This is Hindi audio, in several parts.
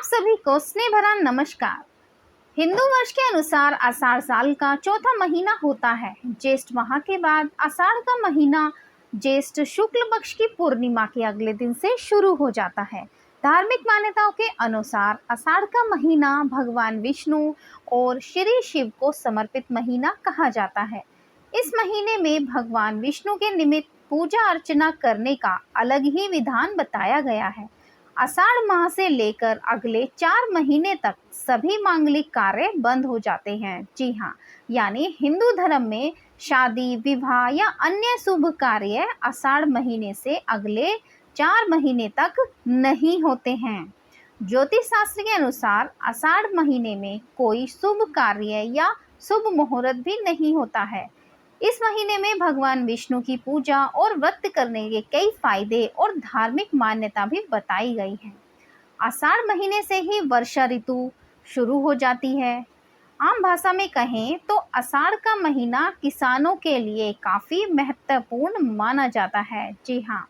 सभी को स्नेह भरा नमस्कार। हिंदू वर्ष के अनुसार आषाढ़ साल का चौथा महीना होता है। ज्येष्ठ माह के बाद आषाढ़ का महीना ज्येष्ठ शुक्ल पक्ष की पूर्णिमा के अगले दिन से शुरू हो जाता है। धार्मिक मान्यताओं के अनुसार आषाढ़ का महीना भगवान विष्णु और श्री शिव को समर्पित महीना कहा जाता है। इस महीने में भगवान विष्णु के निमित्त पूजा अर्चना करने का अलग ही विधान बताया गया है। आषाढ़ माह से लेकर अगले 4 महीने तक सभी मांगलिक कार्य बंद हो जाते हैं। जी हाँ, यानी हिंदू धर्म में शादी, विवाह या अन्य शुभ कार्य आषाढ़ महीने से अगले 4 महीने तक नहीं होते हैं। ज्योतिष शास्त्र के अनुसार आषाढ़ महीने में कोई शुभ कार्य या शुभ मुहूर्त भी नहीं होता है। इस महीने में भगवान विष्णु की पूजा और व्रत करने के कई फायदे और धार्मिक मान्यता भी बताई गई है। आषाढ़ महीने से ही वर्षा ऋतु शुरू हो जाती है। आम भाषा में कहें तो आषाढ़ का महीना किसानों के लिए काफी महत्वपूर्ण माना जाता है। जी हाँ,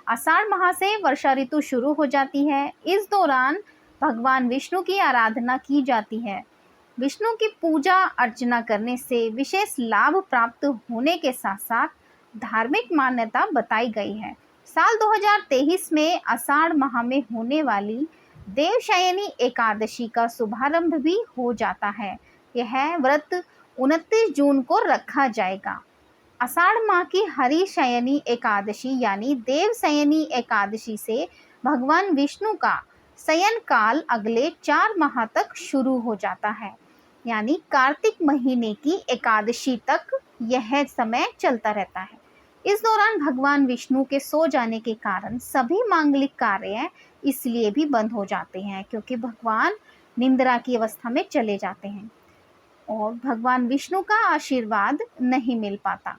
आषाढ़ माह से वर्षा ऋतु शुरू हो जाती है। इस दौरान भगवान विष्णु की आराधना की जाती है। विष्णु की पूजा अर्चना करने से विशेष लाभ प्राप्त होने के साथ साथ धार्मिक मान्यता बताई गई है। साल 2023 में आषाढ़ माह में होने वाली देवशयनी एकादशी का शुभारंभ भी हो जाता है। यह व्रत 29 जून को रखा जाएगा। आषाढ़ माह की हरिशयनी एकादशी यानी देवशयनी एकादशी से भगवान विष्णु का शयन काल अगले 4 माह तक शुरू हो जाता है, यानी कार्तिक महीने की एकादशी तक यह समय चलता रहता है। इस दौरान भगवान विष्णु के सो जाने के कारण सभी मांगलिक कार्य इसलिए भी बंद हो जाते हैं क्योंकि भगवान निंद्रा की अवस्था में चले जाते हैं और भगवान विष्णु का आशीर्वाद नहीं मिल पाता।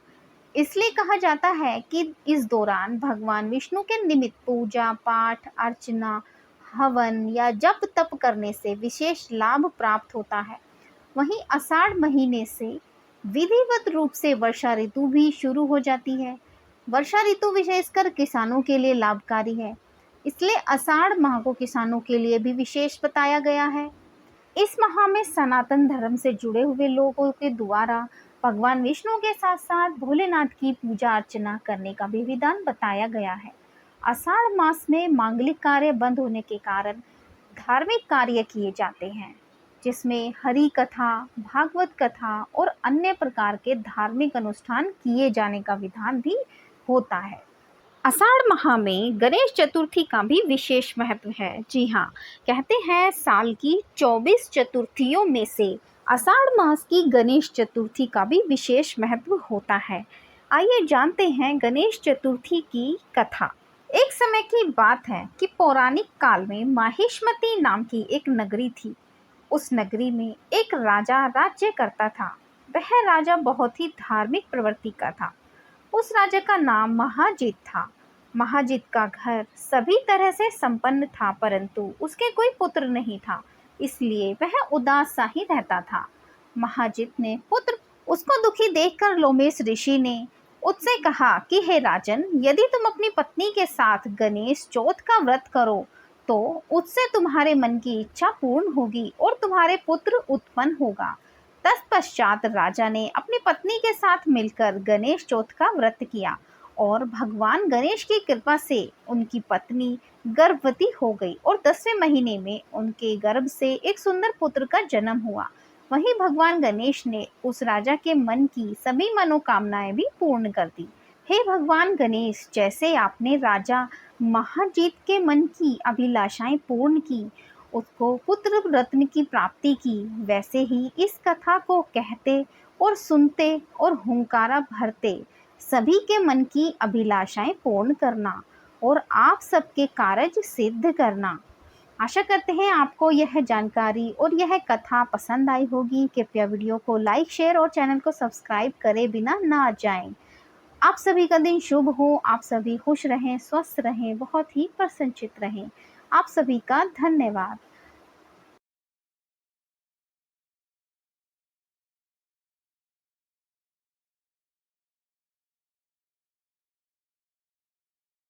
इसलिए कहा जाता है कि इस दौरान भगवान विष्णु के निमित्त पूजा पाठ अर्चना हवन या जप तप करने से विशेष लाभ प्राप्त होता है। वहीं आषाढ़ महीने से विधिवत रूप से वर्षा ऋतु भी शुरू हो जाती है। वर्षा ऋतु विशेषकर किसानों के लिए लाभकारी है, इसलिए आषाढ़ माह को किसानों के लिए भी विशेष बताया गया है। इस माह में सनातन धर्म से जुड़े हुए लोगों के द्वारा भगवान विष्णु के साथ साथ भोलेनाथ की पूजा अर्चना करने का भी विधान बताया गया है। आषाढ़ मास में मांगलिक कार्य बंद होने के कारण धार्मिक कार्य किए जाते हैं, जिसमें हरि कथा, भागवत कथा और अन्य प्रकार के धार्मिक अनुष्ठान किए जाने का विधान भी होता है। आषाढ़ माह में गणेश चतुर्थी का भी विशेष महत्व है। जी हाँ, कहते हैं साल की 24 चतुर्थियों में से आषाढ़ मास की गणेश चतुर्थी का भी विशेष महत्व होता है। आइए जानते हैं गणेश चतुर्थी की कथा। एक समय की बात है कि पौराणिक काल में माहिष्मती नाम की एक नगरी थी। उस नगरी में एक राजा राज्य करता था। वह राजा बहुत ही धार्मिक प्रवृत्ति का था। उस राजा का नाम महाजित था। महाजित का घर सभी तरह से संपन्न था, परंतु उसके कोई पुत्र नहीं था, इसलिए वह उदास सा ही रहता था। महाजित ने पुत्र उसको दुखी देखकर लोमेश ऋषि ने उससे कहा कि हे राजन, यदि तुम अपनी पत्नी के साथ गणेश चौथ का व्रत करो तो उससे तुम्हारे मन की इच्छा पूर्ण होगी और तुम्हारे पुत्र उत्पन्न होगा। तत्पश्चात राजा ने अपनी पत्नी के साथ मिलकर गणेश चौथ का व्रत किया और भगवान गणेश की कृपा से उनकी पत्नी गर्भवती हो गई और 10वें महीने में उनके गर्भ से एक सुंदर पुत्र का जन्म हुआ। वहीं भगवान गणेश ने उस राजा के मन की सभी मनोकामनाएं भी पूर्ण कर दी। हे भगवान गणेश, जैसे आपने राजा महाजीत के मन की अभिलाषाएं पूर्ण की, उसको पुत्र रत्न की प्राप्ति की, वैसे ही इस कथा को कहते और सुनते और हुंकारा भरते सभी के मन की अभिलाषाएं पूर्ण करना और आप सबके कार्य सिद्ध करना। आशा करते हैं आपको यह जानकारी और यह कथा पसंद आई होगी। कृपया वीडियो को लाइक, शेयर और चैनल को सब्सक्राइब करे बिना ना जाएं। आप सभी का दिन शुभ हो, आप सभी खुश रहें, स्वस्थ रहें, बहुत ही प्रसन्नचित्त रहें। आप सभी का धन्यवाद।